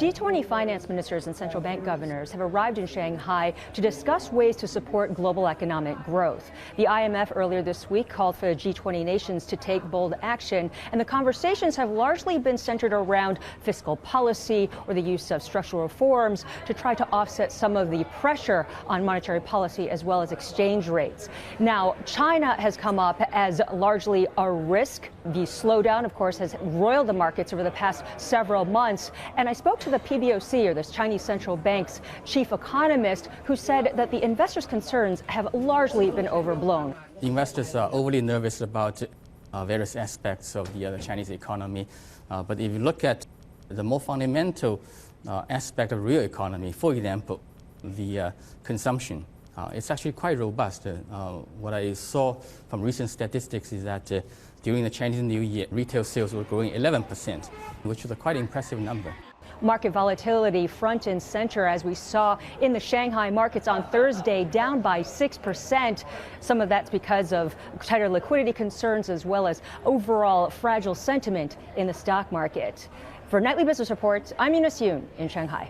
G20 finance ministers and central bank governors have arrived in Shanghai to discuss ways to support global economic growth. The IMF earlier this week called for the G20 nations to take bold action, and the conversations have largely been centered around fiscal policy or the use of structural reforms to try to offset some of the pressure on monetary policy as well as exchange rates. Now, China has come up as largely a risk. The slowdown, of course, has roiled the markets over the past several months. And I spoke to the PBOC, or the Chinese Central Bank's chief economist, who said that the investors' concerns have largely been overblown. Investors are overly nervous about various aspects of the Chinese economy. But if you look at the more fundamental aspect of real economy, for example, the consumption, it's actually quite robust. What I saw from recent statistics is that during the Chinese New Year, retail sales were growing 11%, which is a quite impressive number. Market volatility front and center, as we saw in the Shanghai markets on Thursday, down by 6%. Some of that's because of tighter liquidity concerns as well as overall fragile sentiment in the stock market. For Nightly Business Report, I'm Eunice Yoon in Shanghai.